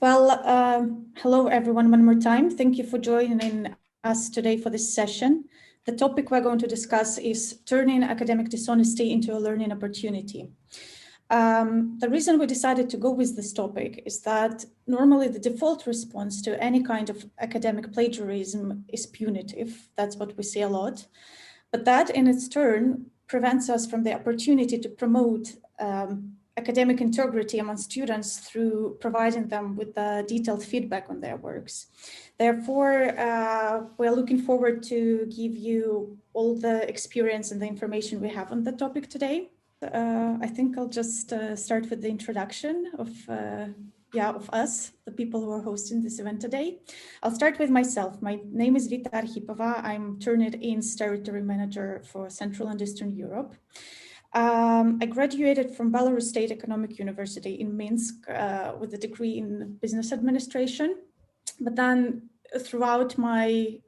Well, hello everyone one more time. Thank you for joining us today for this session. The topic we're going to discuss is turning academic dishonesty into a learning opportunity. The reason we decided to go with this topic is that normally the default response to any kind of academic plagiarism is punitive. That's what we see a lot. But that in its turn prevents us from the opportunity to promote academic integrity among students through providing them with detailed feedback on their works. Therefore, we're looking forward to give you all the experience and the information we have on the topic today. I think I'll just start with the introduction of us, the people who are hosting this event today. I'll start with myself. My name is Vita Arkhipava. I'm Turnitin Territory Manager for Central and Eastern Europe. I graduated from Belarus State Economic University in Minsk with a degree in business administration. But then throughout my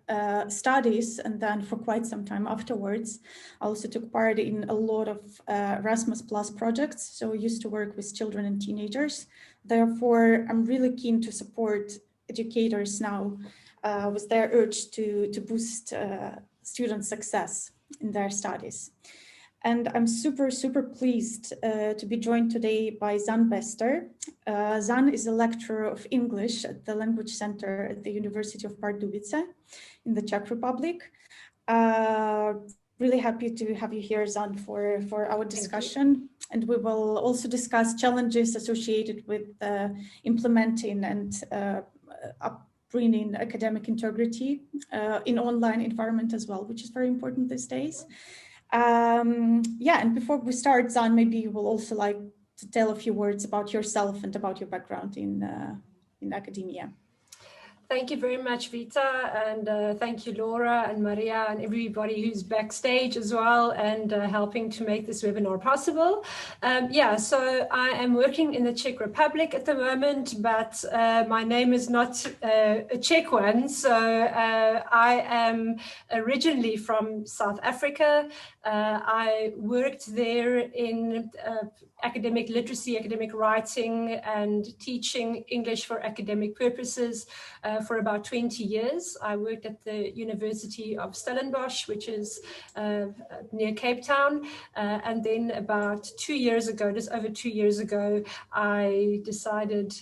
studies and then for quite some time afterwards, I also took part in a lot of Erasmus Plus projects. So I used to work with children and teenagers. Therefore, I'm really keen to support educators now with their urge to boost student success in their studies. And I'm super, super pleased to be joined today by Zaan Bester. Zaan is a lecturer of English at the Language Center at the University of Pardubice in the Czech Republic. Really happy to have you here, Zaan, for our discussion. And we will also discuss challenges associated with implementing and bringing academic integrity in online environment as well, which is very important these days. And before we start, Zaan, maybe you will also like to tell a few words about yourself and about your background in academia. Thank you very much, Vita, and thank you, Laura and Maria and everybody who's backstage as well and helping to make this webinar possible. So I am working in the Czech Republic at the moment, but my name is not a Czech one. So I am originally from South Africa. I worked there in academic literacy, academic writing, and teaching English for academic purposes for about 20 years. I worked at the University of Stellenbosch, which is near Cape Town. And then about 2 years ago, just over 2 years ago, I decided,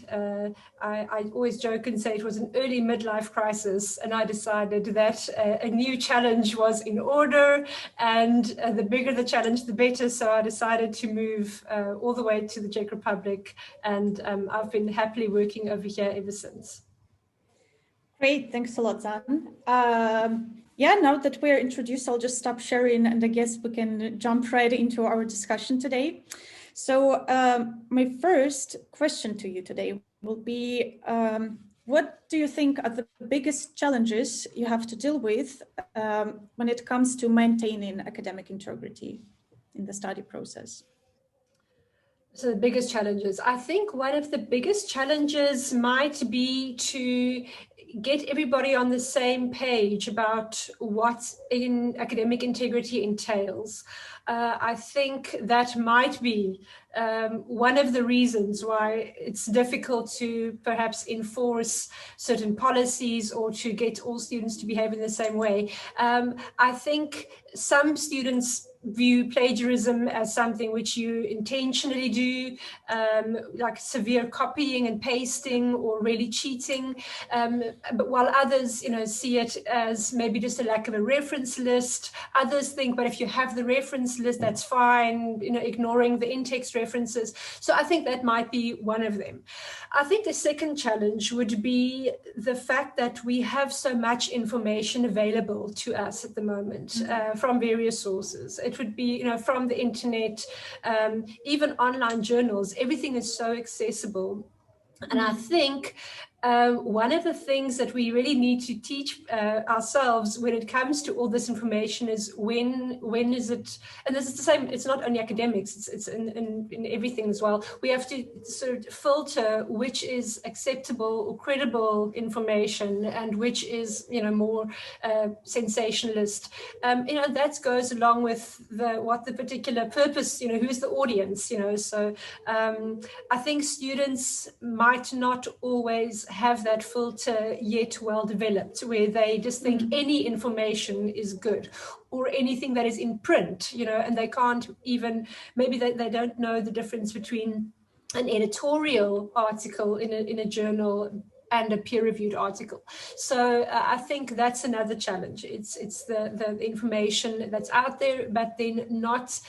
I always joke and say it was an early midlife crisis. And I decided that a new challenge was in order, and the bigger the challenge, the better. So I decided to move all the way to the Czech Republic, and I've been happily working over here ever since. Great, thanks a lot, Zaan. Now that we're introduced, I'll just stop sharing, and I guess we can jump right into our discussion today. So my first question to you today will be, what do you think are the biggest challenges you have to deal with when it comes to maintaining academic integrity in the study process? So the biggest challenges, I think one of the biggest challenges might be to get everybody on the same page about what academic integrity entails. I think that might be one of the reasons why it's difficult to perhaps enforce certain policies or to get all students to behave in the same way. I think some students view plagiarism as something which you intentionally do, like severe copying and pasting or really cheating, but while others, see it as maybe just a lack of a reference list. Others think, but if you have the reference list, that's fine, ignoring the in-text references. So I think that might be one of them. I think the second challenge would be the fact that we have so much information available to us at the moment from various sources. It would be, from the internet, even online journals. Everything is so accessible. And I think one of the things that we really need to teach ourselves when it comes to all this information is when is it, and this is the same, it's not only academics, it's in everything as well. We have to sort of filter which is acceptable or credible information and which is, more sensationalist. That goes along with what the particular purpose, who's the audience, so I think students might not always have that filter yet well developed, where they just think any information is good, or anything that is in print, and they can't even, maybe they don't know the difference between an editorial article in a journal and a peer-reviewed article. So I think that's another challenge. It's the information that's out there, but then not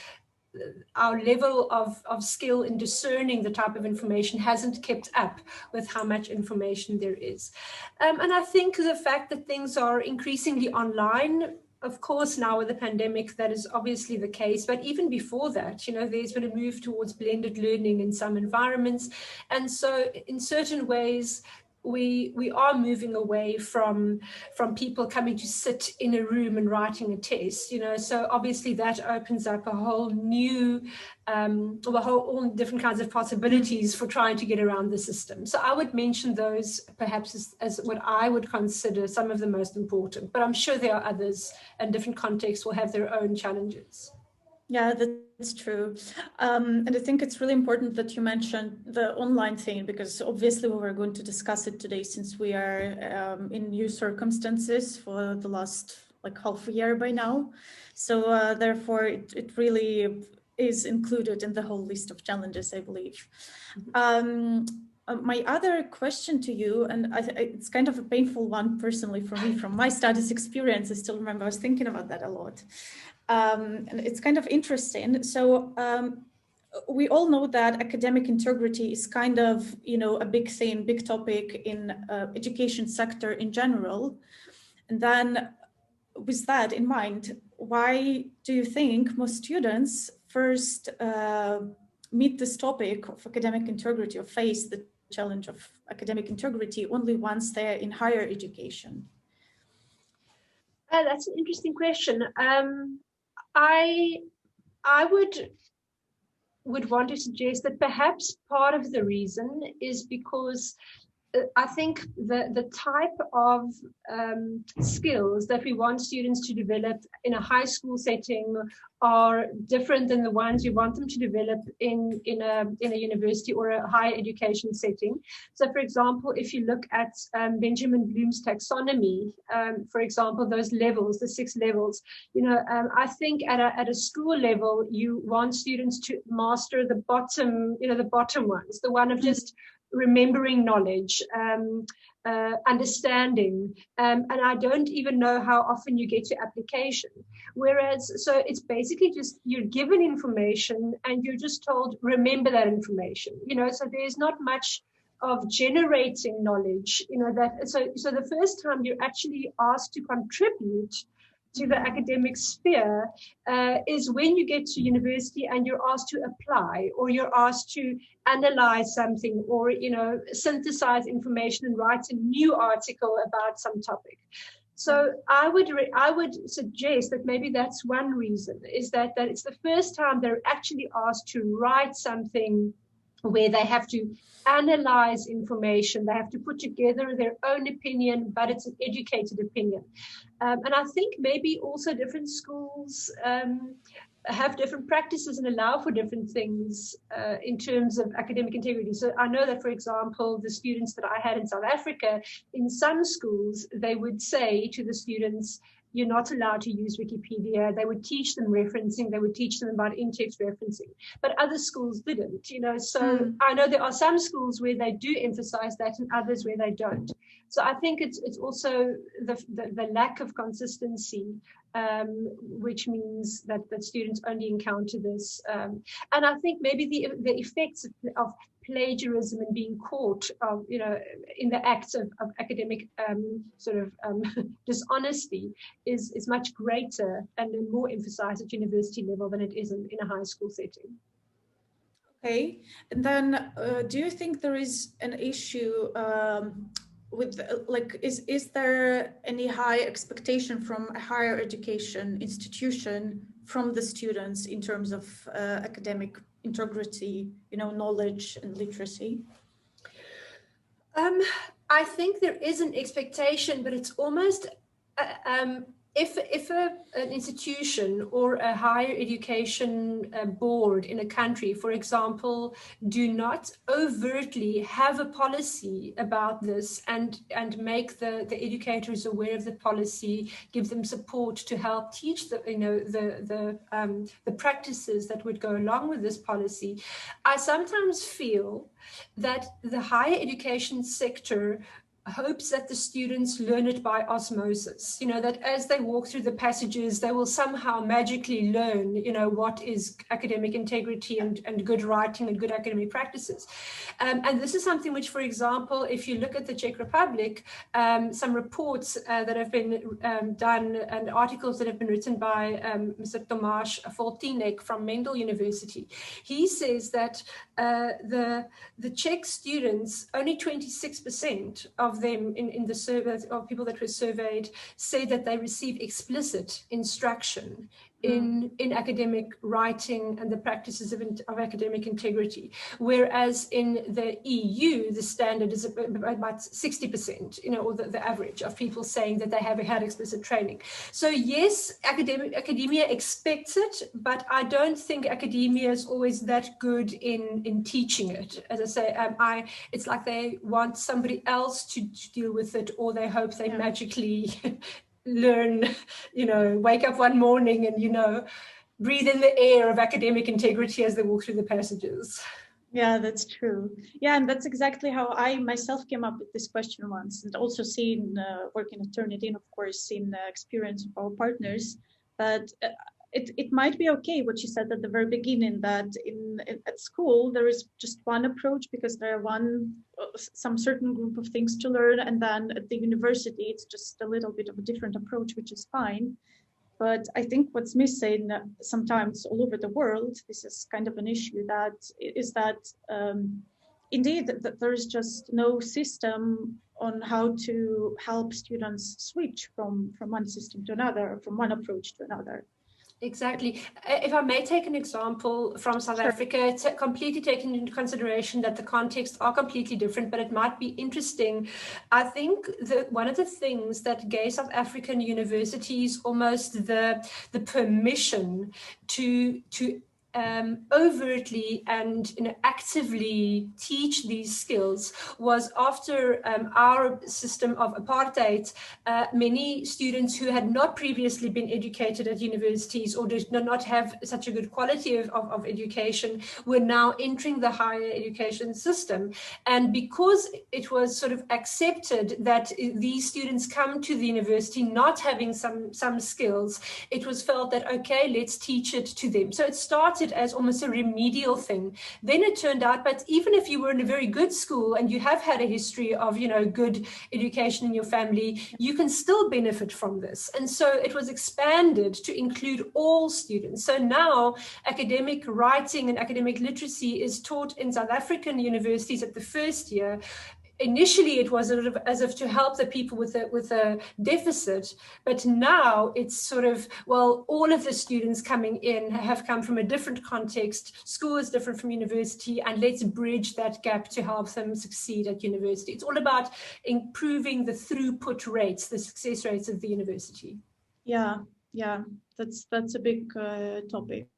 our level of skill in discerning the type of information hasn't kept up with how much information there is. And I think the fact that things are increasingly online, of course, now with the pandemic, that is obviously the case. But even before that, there's been a move towards blended learning in some environments. And so in certain ways, we are moving away from people coming to sit in a room and writing a test, so obviously that opens up a whole new all different kinds of possibilities for trying to get around the system. So I would mention those perhaps as what I would consider some of the most important, but I'm sure there are others, and different contexts will have their own challenges. Yeah, that's true. And I think it's really important that you mentioned the online thing, because obviously we were going to discuss it today, since we are in new circumstances for the last half a year by now. So therefore, it really is included in the whole list of challenges, I believe. My other question to you, and it's kind of a painful one personally for me, from my studies experience, I still remember I was thinking about that a lot. And it's kind of interesting. So we all know that academic integrity is kind of, a big thing, big topic in education sector in general. And then with that in mind, why do you think most students first meet this topic of academic integrity, or face the challenge of academic integrity only once they're in higher education? That's an interesting question. I would want to suggest that perhaps part of the reason is because I think the type of skills that we want students to develop in a high school setting are different than the ones we want them to develop in a university or a higher education setting. So, for example, if you look at Benjamin Bloom's taxonomy, for example, those levels, the 6 levels, I think at a school level, you want students to master the bottom, the bottom ones, the one of just remembering knowledge, understanding, and I don't even know how often you get to application. Whereas, so it's basically just you're given information and you're just told, remember that information, so there's not much of generating knowledge, so the first time you're actually asked to contribute to the academic sphere is when you get to university and you're asked to apply, or you're asked to analyze something, or synthesize information and write a new article about some topic. So I would suggest that maybe that's one reason, is that it's the first time they're actually asked to write something where they have to analyze information, they have to put together their own opinion, but it's an educated opinion. And I think maybe also different schools have different practices and allow for different things in terms of academic integrity. So I know that, for example, the students that I had in South Africa, in some schools, they would say to the students, you're not allowed to use Wikipedia. They would teach them referencing. They would teach them about in-text referencing. But other schools didn't, So I know there are some schools where they do emphasize that and others where they don't. So I think it's also the lack of consistency, which means that students only encounter this. And I think maybe the effects of plagiarism and being caught, in the acts of academic dishonesty is much greater and more emphasized at university level than it is in a high school setting. Okay, and then do you think there is an issue with like is there any high expectation from a higher education institution from the students in terms of academic integrity, knowledge and literacy? I think there is an expectation, but it's almost if an institution or a higher education board in a country, for example, do not overtly have a policy about this and make the educators aware of the policy, give them support to help teach the practices that would go along with this policy, I sometimes feel that the higher education sector hopes that the students learn it by osmosis, that as they walk through the passages, they will somehow magically learn, what is academic integrity and good writing and good academic practices. And this is something which, for example, if you look at the Czech Republic, some reports that have been done and articles that have been written by Mr. Tomáš Faltýnek from Mendel University, he says that the Czech students, only 26% of them in the survey of people that were surveyed say that they receive explicit instruction in academic writing and the practices of academic integrity, whereas in the EU the standard is about 60%, or the average of people saying that they have had explicit training. So yes, academia expects it, but I don't think academia is always that good in teaching it. As I say, it's like they want somebody else to deal with it, or they hope they magically learn, wake up one morning and, breathe in the air of academic integrity as they walk through the passages. Yeah, that's true. Yeah, and that's exactly how I myself came up with this question once, and also seen working at Turnitin, of course, seen the experience of our partners. But it might be okay what you said at the very beginning, that at school there is just one approach because there are some certain group of things to learn, and then at the university it's just a little bit of a different approach, which is fine. But I think what's missing sometimes all over the world, this is kind of an issue, that indeed that there is just no system on how to help students switch from one system to another, from one approach to another. Exactly. If I may take an example from South Africa, it's completely taken into consideration that the contexts are completely different, but it might be interesting. I think that one of the things that gave South African universities almost the permission to overtly and actively teach these skills was after our system of apartheid. Many students who had not previously been educated at universities or did not have such a good quality of education were now entering the higher education system. And because it was sort of accepted that these students come to the university not having some skills, it was felt that, okay, let's teach it to them. So it started as almost a remedial thing. Then it turned out, but even if you were in a very good school and you have had a history of, good education in your family, you can still benefit from this. And so it was expanded to include all students. So now academic writing and academic literacy is taught in South African universities at the first year. Initially, it was sort of as if to help the people with a deficit, but now it's sort of, well, all of the students coming in have come from a different context. School is different from university, and let's bridge that gap to help them succeed at university. It's all about improving the throughput rates, the success rates of the university. Yeah, that's a big topic.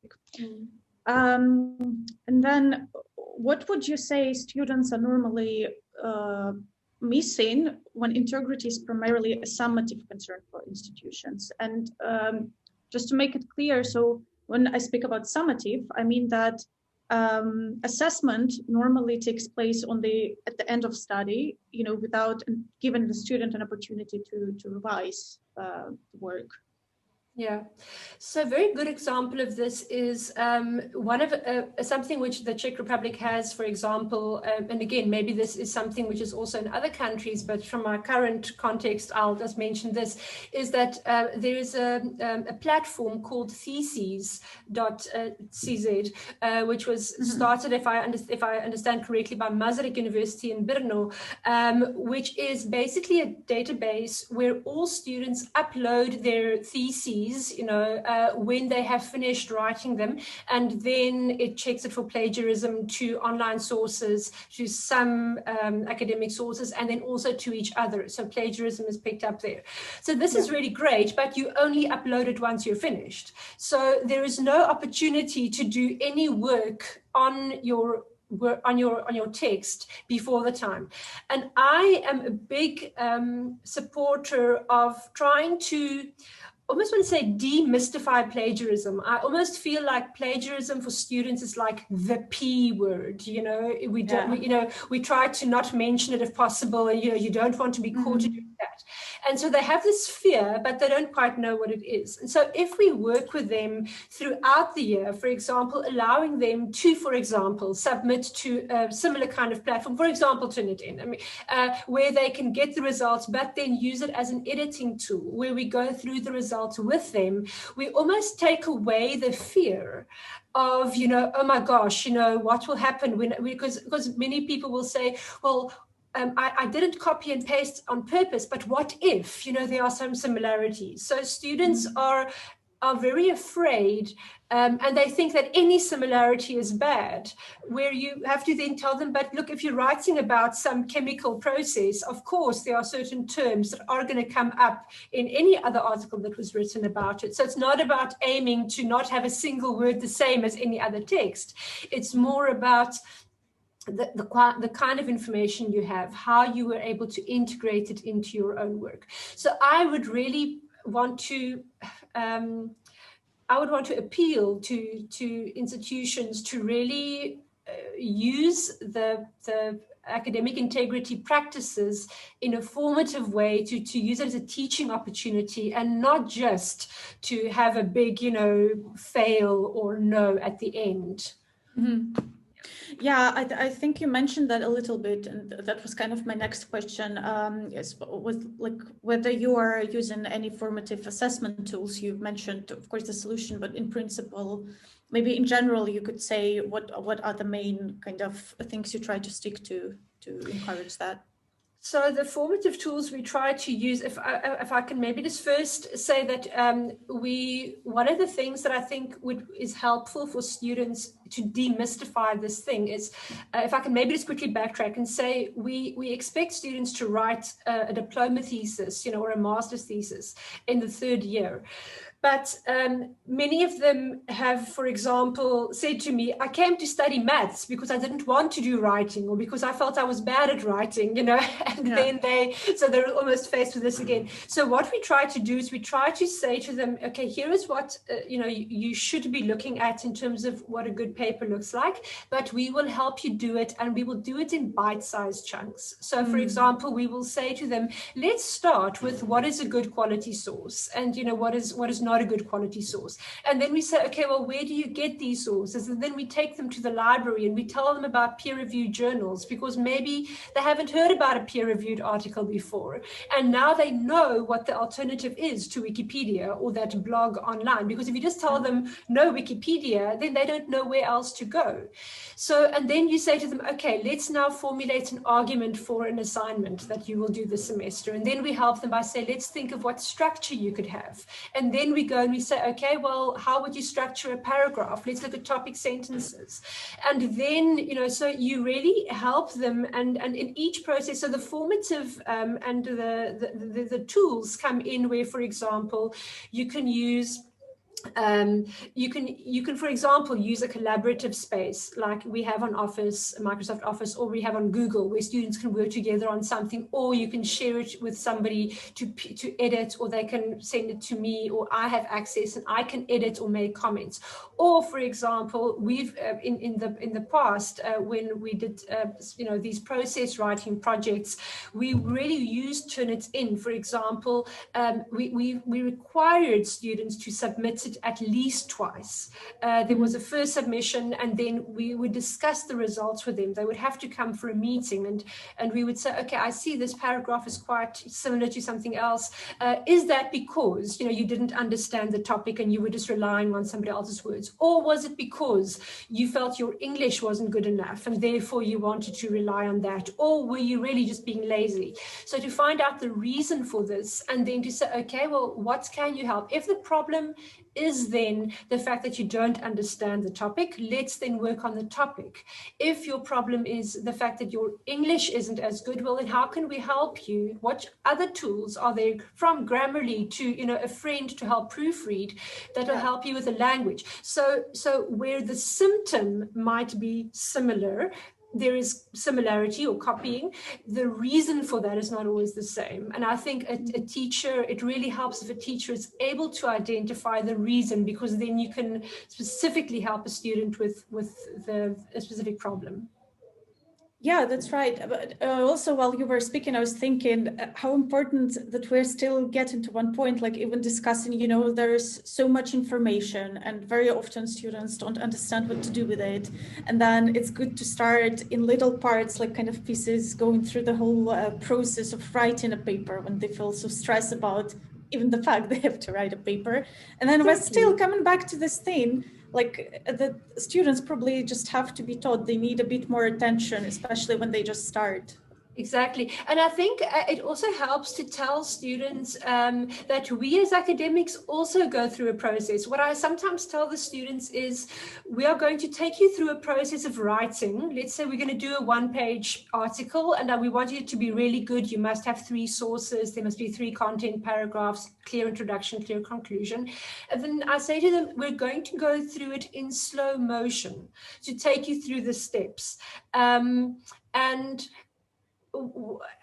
And then what would you say students are normally missing when integrity is primarily a summative concern for institutions? And just to make it clear, so when I speak about summative, I mean that assessment normally takes place at the end of study, without giving the student an opportunity to revise the work. Yeah, so a very good example of this is something which the Czech Republic has, for example, and again, maybe this is something which is also in other countries, but from our current context, I'll just mention this, is that there is a platform called theses.cz, which was started, if I understand correctly, by Masaryk University in Brno, which is basically a database where all students upload their theses, when they have finished writing them, and then it checks it for plagiarism to online sources, to some academic sources, and then also to each other. So plagiarism is picked up there. So this is really great, but you only upload it once you're finished. So there is no opportunity to do any work on your text before the time. And I am a big supporter of trying to, almost want to say, demystify plagiarism. I almost feel like plagiarism for students is like the P word. We try to not mention it if possible, and you don't want to be caught doing that. And so they have this fear, but they don't quite know what it is. And so if we work with them throughout the year, for example, allowing them to, for example, submit to a similar kind of platform, for example, Turnitin, where they can get the results, but then use it as an editing tool, where we go through the results with them, we almost take away the fear of, oh my gosh, what will happen because many people will say, well, I didn't copy and paste on purpose, but what if, there are some similarities? So students are very afraid, and they think that any similarity is bad, where you have to then tell them, but look, if you're writing about some chemical process, of course, there are certain terms that are going to come up in any other article that was written about it. So it's not about aiming to not have a single word the same as any other text. It's more about the kind of information you have, how you were able to integrate it into your own work. So I would really want to appeal to institutions to really use the academic integrity practices in a formative way, to use it as a teaching opportunity, and not just to have a big, fail or no at the end. Yeah, I think you mentioned that a little bit, and that was kind of my next question. Was like whether you are using any formative assessment tools. You've mentioned, of course, the solution, but in principle, maybe in general, you could say what are the main kind of things you try to stick to encourage that. So the formative tools we try to use, if I can maybe just first say that one of the things that I think is helpful for students to demystify this thing is, if I can maybe just quickly backtrack and say, we expect students to write a diploma thesis, or a master's thesis in the third year. But many of them have, for example, said to me, I came to study maths because I didn't want to do writing, or because I felt I was bad at writing, and then they're almost faced with this again. So what we try to do is we try to say to them, okay, here is what, you should be looking at in terms of what a good paper looks like, but we will help you do it, and we will do it in bite-sized chunks. So for example, we will say to them, let's start with what is a good quality source, and what is not a good quality source. And then we say, okay, well, where do you get these sources? And then we take them to the library and we tell them about peer-reviewed journals, because maybe they haven't heard about a peer-reviewed article before. And now they know what the alternative is to Wikipedia or that blog online. Because if you just tell them no Wikipedia, then they don't know where else to go. So, and then you say to them, okay, let's now formulate an argument for an assignment that you will do this semester. And then we help them by saying, let's think of what structure you could have. And then we go and we say, okay, well, how would you structure a paragraph? Let's look at topic sentences. And then, so you really help them, and in each process, so the formative and the tools come in where, for example, you can use You can, for example, use a collaborative space like we have on Office, Microsoft Office, or we have on Google, where students can work together on something, or you can share it with somebody to edit, or they can send it to me, or I have access and I can edit or make comments. Or, for example, we've in the past when we did these process writing projects, we really used Turnitin. For example, we required students to submit it at least twice. There was a first submission, and then we would discuss the results with them. They would have to come for a meeting, and we would say, okay, I see this paragraph is quite similar to something else. Is that because you didn't understand the topic and you were just relying on somebody else's words? Or was it because you felt your English wasn't good enough and therefore you wanted to rely on that? Or were you really just being lazy? So to find out the reason for this, and then to say, okay, well, what can you help? If the problem is then the fact that you don't understand the topic, let's then work on the topic. If your problem is the fact that your English isn't as good, well, then how can we help you? What other tools are there, from Grammarly to a friend to help proofread, that will help you with the language? So where the symptom might be similar, there is similarity or copying. The reason for that is not always the same. And I think a teacher, it really helps if a teacher is able to identify the reason, because then you can specifically help a student with a specific problem. Yeah, that's right. But also, while you were speaking, I was thinking how important that we're still getting to one point, like even discussing, there's so much information and very often students don't understand what to do with it. And then it's good to start in little parts, like kind of pieces, going through the whole process of writing a paper when they feel so stressed about even the fact they have to write a paper. And then we're still coming back to this thing, like the students probably just have to be taught they need a bit more attention, especially when they just start. Exactly. And I think it also helps to tell students that we as academics also go through a process. What I sometimes tell the students is, we are going to take you through a process of writing. Let's say we're going to do a one-page article, and we want it to be really good. You must have 3 sources. There must be 3 content paragraphs, clear introduction, clear conclusion. And then I say to them, we're going to go through it in slow motion to take you through the steps.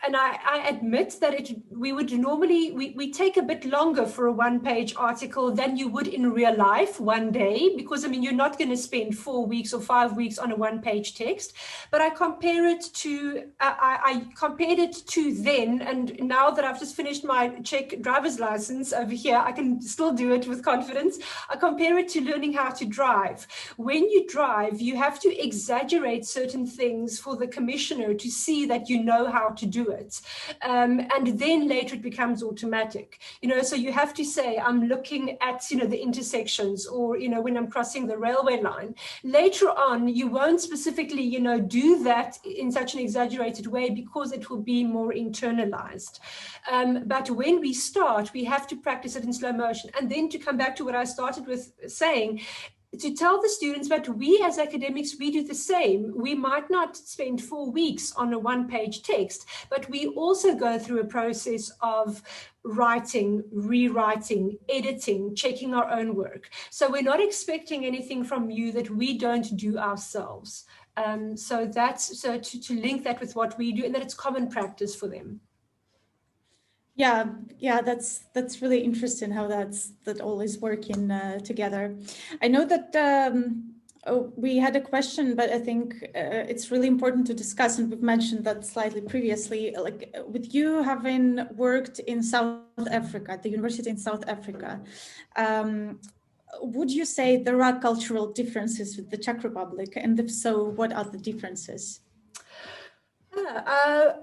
And I admit that we would normally, we take a bit longer for a one-page article than you would in real life one day, because you're not going to spend 4 weeks or 5 weeks on a one-page text. But I compare it to, I compared it to then, and now that I've just finished my Czech driver's license over here, I can still do it with confidence. I compare it to learning how to drive. When you drive, you have to exaggerate certain things for the commissioner to see that you know how to do it, and then later it becomes automatic. So you have to say, I'm looking at the intersections, or when I'm crossing the railway line. Later on, you won't specifically do that in such an exaggerated way, because it will be more internalized. But when we start, we have to practice it in slow motion. And then to come back to what I started with saying, to tell the students that we as academics, we do the same. We might not spend 4 weeks on a one-page text, but we also go through a process of writing, rewriting, editing, checking our own work. So we're not expecting anything from you that we don't do ourselves. So to link that with what we do, and that it's common practice for them. Yeah, that's really interesting how that all is working together. I know that we had a question, but I think it's really important to discuss, and we've mentioned that slightly previously, like with you having worked in South Africa, at the university in South Africa, would you say there are cultural differences with the Czech Republic? And if so, what are the differences?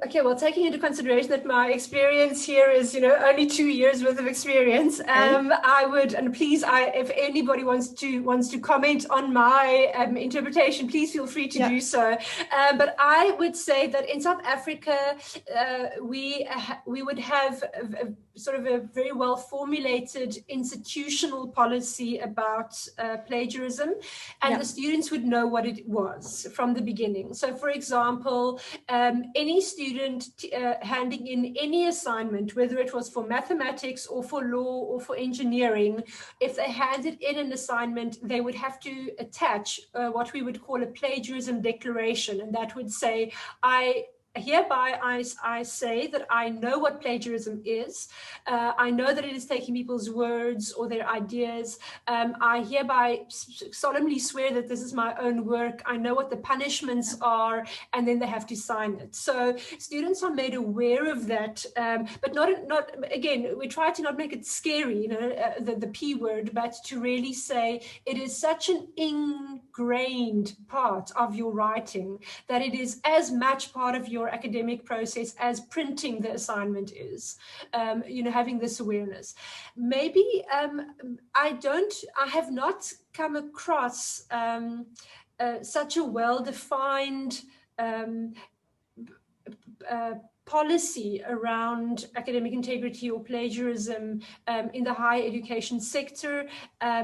Okay, well, taking into consideration that my experience here is, only 2 years worth of experience, I would, and please, if anybody wants to comment on my interpretation, please feel free to do so. But I would say that in South Africa, we would have sort of a very well formulated institutional policy about plagiarism, and the students would know what it was from the beginning. So, for example, any student handing in any assignment, whether it was for mathematics or for law or for engineering, if they handed in an assignment, they would have to attach what we would call a plagiarism declaration. And that would say, hereby I say that I know what plagiarism is. I know that it is taking people's words or their ideas. I hereby solemnly swear that this is my own work. I know what the punishments are, and then they have to sign it. So students are made aware of that, but not again, we try to not make it scary, the P word, but to really say it is such an ingrained part of your writing that it is as much part of your academic process as printing the assignment is, having this awareness. Maybe I have not come across such a well-defined policy around academic integrity or plagiarism in the higher education sector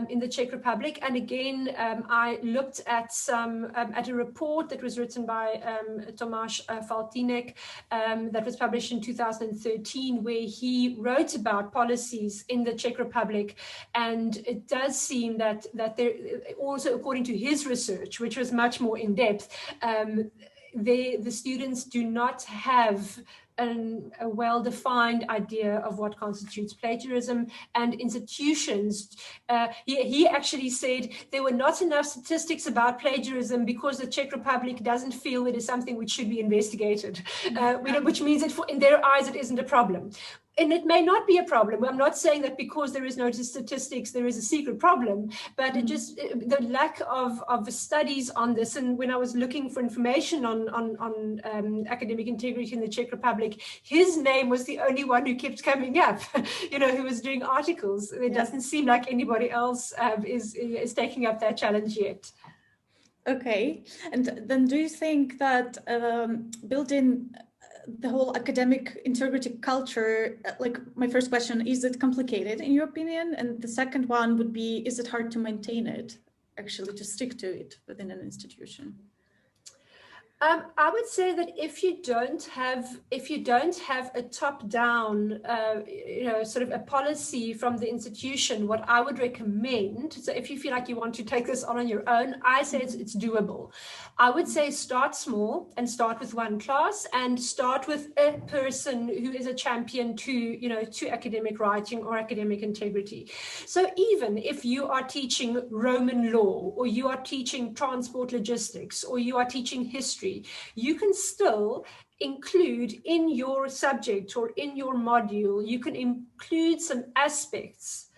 in the Czech Republic. And again, I looked at at a report that was written by Tomáš Faltýnek that was published in 2013, where he wrote about policies in the Czech Republic. And it does seem that there, also according to his research, which was much more in depth, the students do not have a well-defined idea of what constitutes plagiarism, and institutions, he actually said there were not enough statistics about plagiarism because the Czech Republic doesn't feel it is something which should be investigated, which means that in their eyes it isn't a problem. And it may not be a problem. I'm not saying that because there is no statistics, there is a secret problem, but it just the lack of studies on this. And when I was looking for information on academic integrity in the Czech Republic, his name was the only one who kept coming up, who was doing articles. It doesn't seem like anybody else is taking up that challenge yet. Okay. And then do you think that building the whole academic integrity culture, like my first question, is it complicated in your opinion? And the second one would be, is it hard to maintain it, actually to stick to it within an institution? I would say that if you don't have a top-down, sort of a policy from the institution, what I would recommend, so if you feel like you want to take this on your own, I say it's doable. I would say start small and start with one class and start with a person who is a champion to academic writing or academic integrity. So even if you are teaching Roman law, or you are teaching transport logistics, or you are teaching history, you can still include in your subject or in your module, you can include some aspects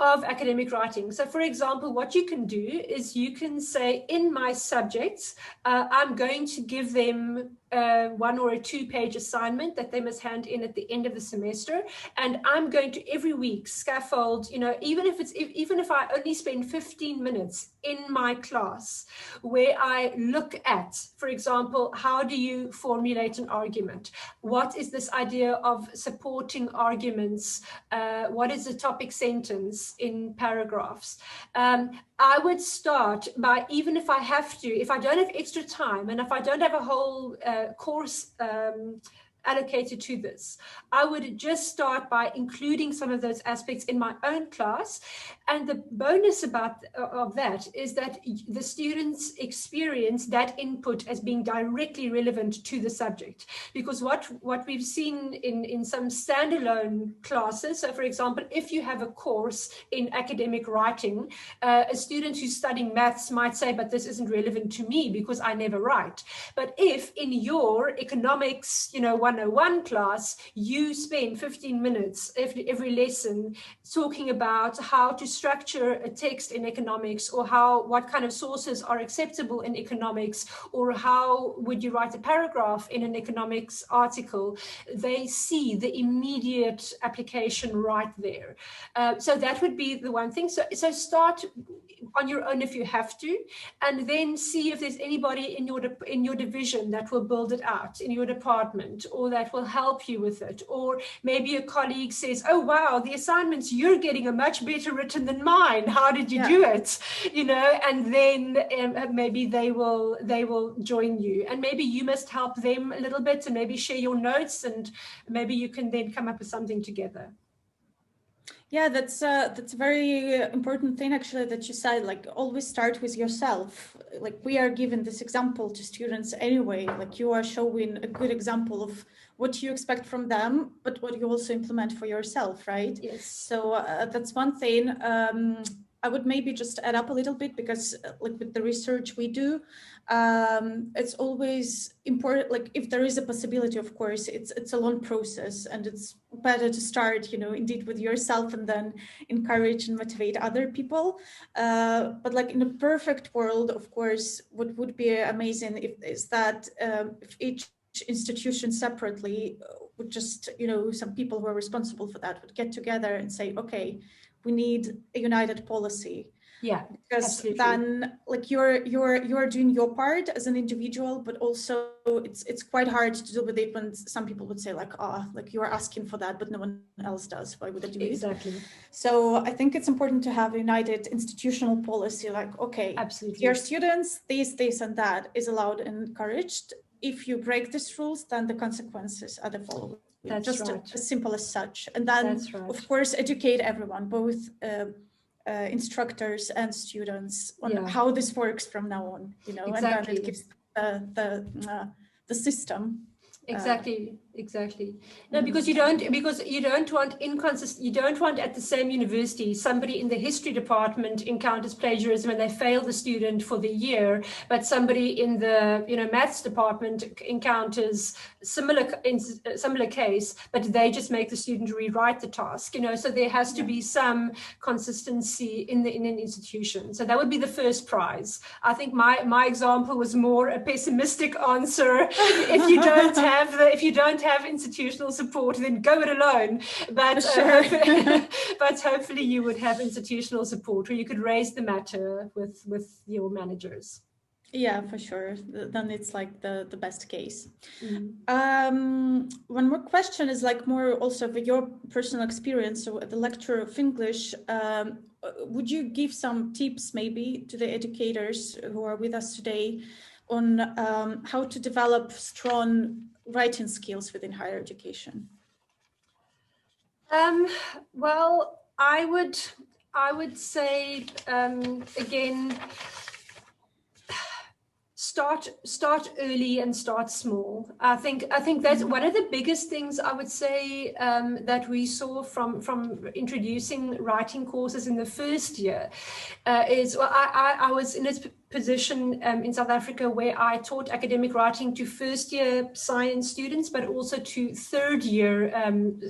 of academic writing. So for example, what you can do is you can say, in my subjects, I'm going to give them 1 or a 2-page assignment that they must hand in at the end of the semester, and I'm going to every week scaffold, even if I only spend 15 minutes in my class where I look at, for example, how do you formulate an argument? What is this idea of supporting arguments? What is the topic sentence in paragraphs? I would start by, even if I don't have extra time, and if I don't have a whole course allocated to this, I would just start by including some of those aspects in my own class. And the bonus of that is that the students experience that input as being directly relevant to the subject. Because what we've seen in some standalone classes, so for example, if you have a course in academic writing, a student who's studying maths might say, but this isn't relevant to me because I never write. But if in your economics, 101 class, you spend 15 minutes every lesson talking about how to structure a text in economics, or what kind of sources are acceptable in economics, or how would you write a paragraph in an economics article, they see the immediate application right there. So that would be the one thing. So start on your own if you have to, and then see if there's anybody in your division that will build it out in your department, or that will help you with it. Or maybe a colleague says, oh wow, the assignments you're getting are much better written than mine, how did you do it, and then maybe they will join you, and maybe you must help them a little bit, and maybe share your notes, and maybe you can then come up with something together. Yeah, that's a very important thing actually that you said, like always start with yourself. Like we are given this example to students anyway, like you are showing a good example of what you expect from them, but what you also implement for yourself, right? Yes. So that's one thing. I would maybe just add up a little bit, because like with the research we do, it's always important, like if there is a possibility, of course, it's a long process, and it's better to start, indeed with yourself, and then encourage and motivate other people. But like in a perfect world, of course, what would be amazing is that if each institution separately would just, some people who are responsible for that would get together and say, okay, we need a united policy. Yeah, because absolutely. Then like you're doing your part as an individual, but also it's quite hard to deal with it when some people would say like, like you're asking for that, but no one else does. Why would I do it? Exactly. So I think it's important to have a united institutional policy, like, okay, absolutely, dear students, this and that is allowed and encouraged. If you break these rules, then the consequences are the following. That's just right. as simple as such. And then, that's right. of course, educate everyone, both instructors and students, on how this works from now on. Exactly. And then it gives the system. Exactly. No, because you don't want at the same university somebody in the history department encounters plagiarism and they fail the student for the year, but somebody in the maths department encounters similar case, but they just make the student rewrite the task. So there has to be some consistency in an institution. So that would be the first prize. I think my example was more a pessimistic answer. If you don't have institutional support, then go it alone. But sure. But hopefully you would have institutional support where you could raise the matter with your managers. Yeah, for sure. Then it's like the best case. Mm-hmm. One more question is like more also with your personal experience. So at the lecture of English, would you give some tips maybe to the educators who are with us today on how to develop strong writing skills within higher education? Well, I would say again, start early and start small. I think that's one of the biggest things I would say that we saw from introducing writing courses in the first year is, well, I was in a position in South Africa where I taught academic writing to first-year science students, but also to third-year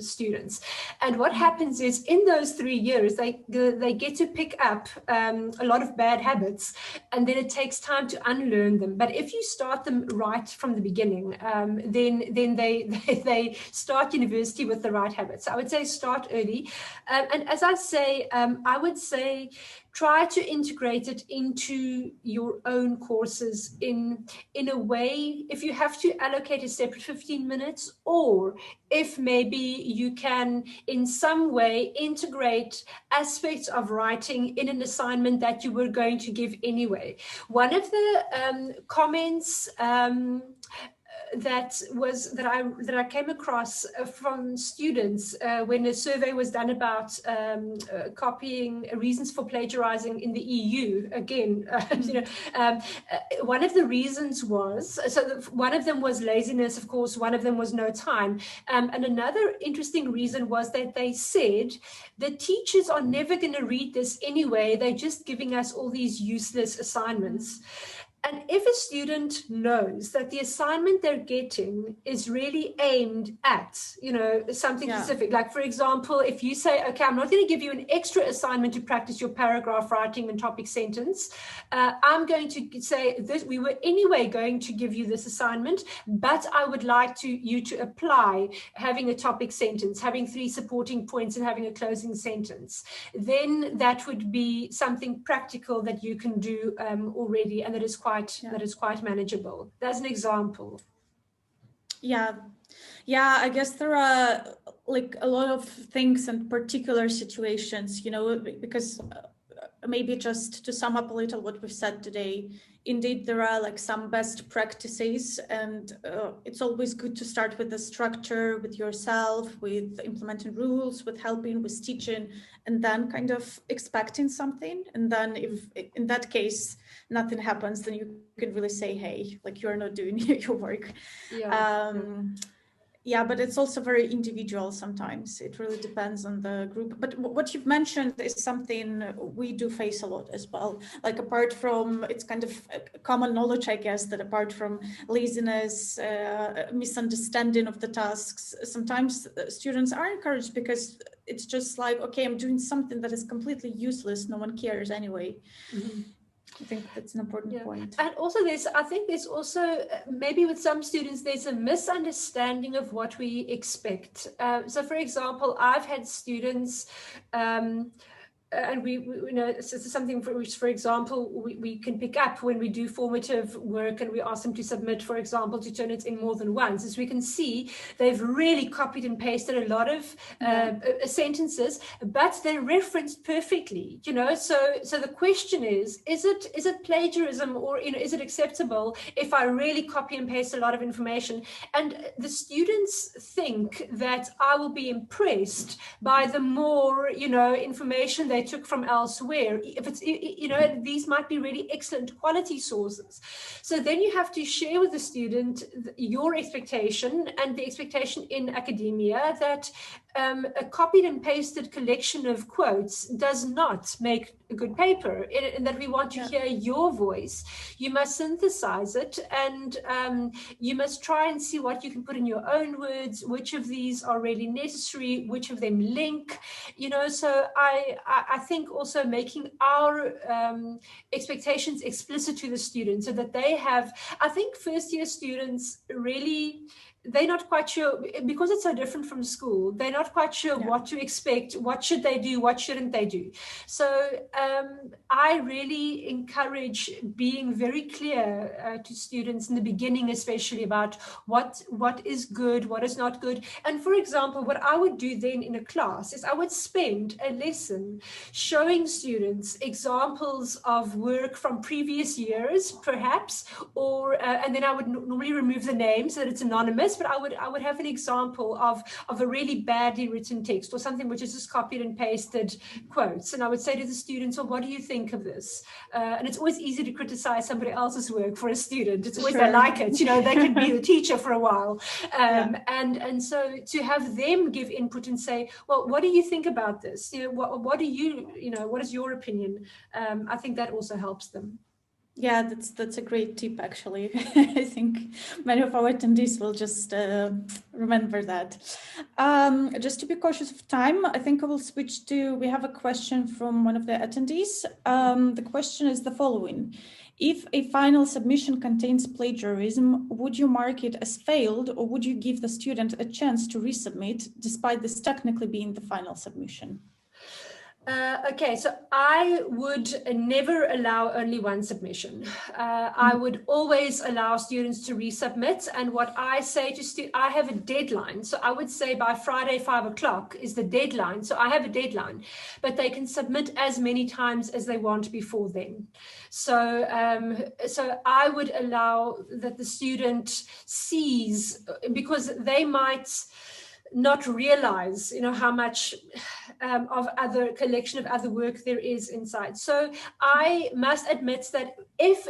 students. And what happens is in those 3 years, they get to pick up a lot of bad habits, and then it takes time to unlearn them. But if you start them right from the beginning, then they start university with the right habits. So I would say start early. And as I say, I would say try to integrate it into your own courses in a way, if you have to allocate a separate 15 minutes, or if maybe you can in some way integrate aspects of writing in an assignment that you were going to give anyway. One of the comments that I came across from students when a survey was done about copying reasons for plagiarizing in the EU. Again, one of the reasons was, one of them was laziness, of course, one of them was no time. And another interesting reason was that they said the teachers are never going to read this anyway. They're just giving us all these useless assignments. And if a student knows that the assignment they're getting is really aimed at, something specific, like for example, if you say, okay, I'm not going to give you an extra assignment to practice your paragraph writing and topic sentence. I'm going to say this, we were anyway going to give you this assignment, but I would like you to apply having a topic sentence, having 3 supporting points and having a closing sentence. Then that would be something practical that you can do already, and that is quite manageable. That's an example. Yeah, I guess there are like a lot of things and particular situations, because maybe just to sum up a little what we've said today, indeed there are like some best practices, and it's always good to start with the structure, with yourself, with implementing rules, with helping, with teaching, and then kind of expecting something. And then if in that case nothing happens, then you can really say, hey, like you're not doing your work. Yeah, but it's also very individual sometimes. It really depends on the group. But what you've mentioned is something we do face a lot as well. Like apart from, it's kind of common knowledge, I guess, that apart from laziness, misunderstanding of the tasks, sometimes students are encouraged because it's just like, okay, I'm doing something that is completely useless. No one cares anyway. Mm-hmm. I think that's an important point. And also I think there's also, maybe with some students, there's a misunderstanding of what we expect. So for example, I've had students, and we this is something for example, we can pick up when we do formative work and we ask them to submit, for example, to turn it in more than once. As we can see, they've really copied and pasted a lot of sentences, but they're referenced perfectly, so the question is it plagiarism, or, is it acceptable if I really copy and paste a lot of information? And the students think that I will be impressed by the more, information they took from elsewhere. If it's, these might be really excellent quality sources. So then you have to share with the student your expectation and the expectation in academia that a copied and pasted collection of quotes does not make a good paper, and that we want to hear your voice. You must synthesize it, and you must try and see what you can put in your own words, which of these are really necessary, which of them link, so I think also making our expectations explicit to the students, so that they have, I think first year students really, they're not quite sure, because it's so different from school, they're not quite sure what to expect, what should they do, what shouldn't they do. So I really encourage being very clear to students in the beginning, especially about what is good, what is not good. And for example, what I would do then in a class is I would spend a lesson showing students examples of work from previous years, perhaps, or and then I would normally remove the name so that it's anonymous. But I would have an example of a really badly written text, or something which is just copied and pasted quotes. And I would say to the students, well, what do you think of this? And it's always easy to criticize somebody else's work for a student. It's always, they like it, they could be the teacher for a while. And so to have them give input and say, well, what do you think about this? What do you, what is your opinion? I think that also helps them. Yeah, that's a great tip, actually. I think many of our attendees will just remember that. Just to be cautious of time, I think I will switch to, we have a question from one of the attendees. The question is the following. If a final submission contains plagiarism, would you mark it as failed, or would you give the student a chance to resubmit, despite this technically being the final submission? Okay, so I would never allow only one submission. I would always allow students to resubmit. And what I say to students, I have a deadline. So I would say by Friday, 5 o'clock is the deadline. So I have a deadline, but they can submit as many times as they want before then. So, so I would allow that the student sees, because they might not realize, how much of other collection of other work there is inside. So I must admit that if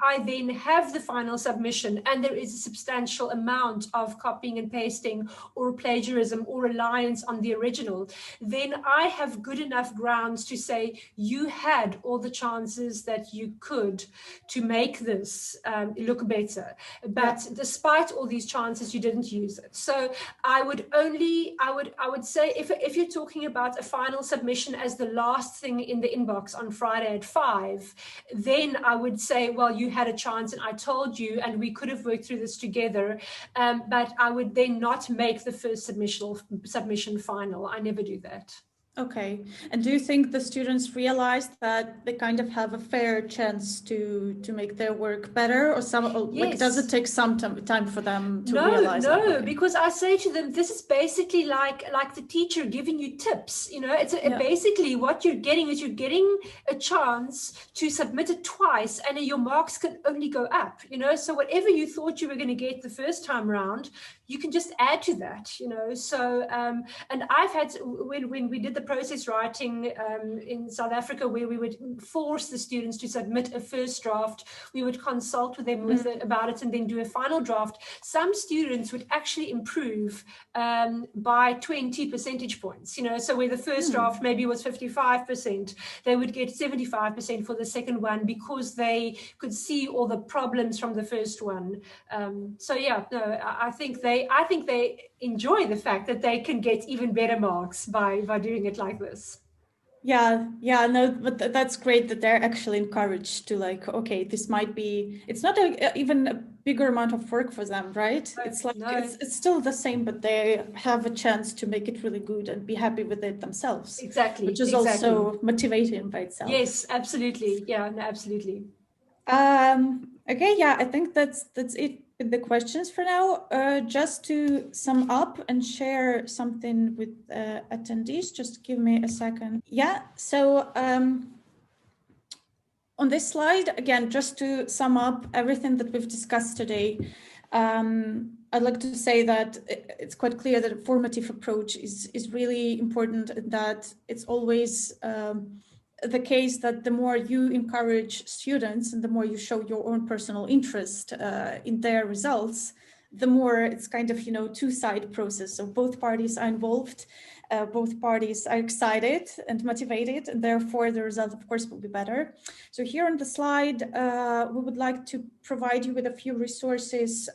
I then have the final submission and there is a substantial amount of copying and pasting or plagiarism or reliance on the original, then I have good enough grounds to say you had all the chances that you could to make this look better. But despite all these chances, you didn't use it. So I would say if you're talking about a final submission as the last thing in the inbox on Friday at 5, then I would say, well, you had a chance and I told you and we could have worked through this together. But I would then not make the first submission final. I never do that. Okay. And do you think the students realize that they kind of have a fair chance to make their work better, or like does it take some time for them to realize? No, because I say to them, this is basically like the teacher giving you tips. It's basically what you're getting is you're getting a chance to submit it twice, and your marks can only go up. So whatever you thought you were going to get the first time round, you can just add to that. So and I've had when we did the process writing in South Africa, where we would force the students to submit a first draft, we would consult with them about it and then do a final draft. Some students would actually improve by 20 percentage points, so where the first draft maybe was 55%, they would get 75% for the second one because they could see all the problems from the first one. I think they enjoy the fact that they can get even better marks by doing it like this. No, but that's great that they're actually encouraged to okay, this might be, it's not even a bigger amount of work for them, right? It's it's still the same, but they have a chance to make it really good and be happy with it themselves. Exactly. Which is also motivating by itself. Yes, absolutely. Yeah, no, absolutely. Okay, I think that's it with the questions for now. Just to sum up and share something with attendees, just give me a second. So on this slide, again, just to sum up everything that we've discussed today, I'd like to say that it's quite clear that a formative approach is really important, and that it's always the case that the more you encourage students and the more you show your own personal interest in their results, the more it's kind of, two-side process. So both parties are involved, both parties are excited and motivated, and therefore the result, of course, will be better. So here on the slide, we would like to provide you with a few resources,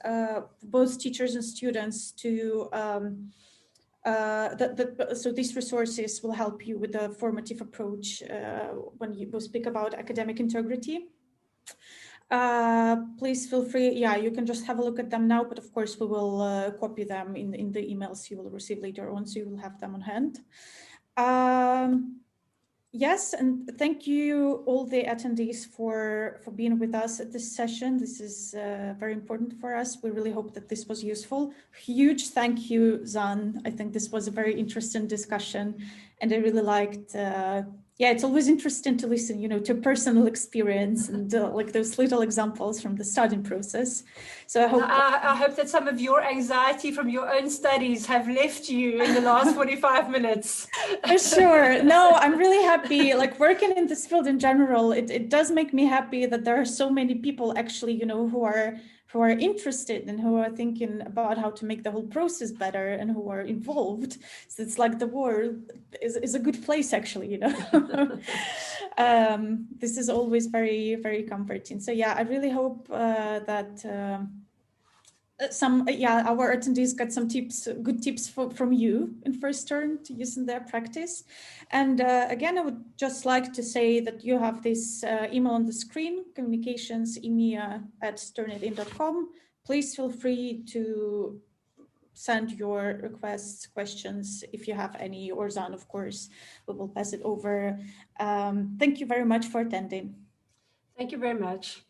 both teachers and students to so these resources will help you with the formative approach when you speak about academic integrity. Please feel free, you can just have a look at them now, but of course we will copy them in the emails you will receive later on, so you will have them on hand. Yes, and thank you all the attendees for being with us at this session. This is very important for us. We really hope that this was useful. Huge thank you, Zaan. I think this was a very interesting discussion, and I really liked, it's always interesting to listen, to personal experience and like those little examples from the studying process. So I hope that some of your anxiety from your own studies have left you in the last 45 minutes. For sure. No, I'm really happy. Like working in this field in general, it does make me happy that there are so many people actually, who are interested and who are thinking about how to make the whole process better and who are involved. So it's like the world is a good place, actually, This is always very, very comforting. So I really hope that our attendees got some good tips from you in first turn to use in their practice. And again, I would just like to say that you have this email on the screen, communications@turnitin.com. Please feel free to send your requests, questions, if you have any, or Zaan, of course, we will pass it over. Thank you very much for attending. Thank you very much.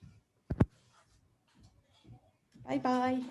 Bye-bye.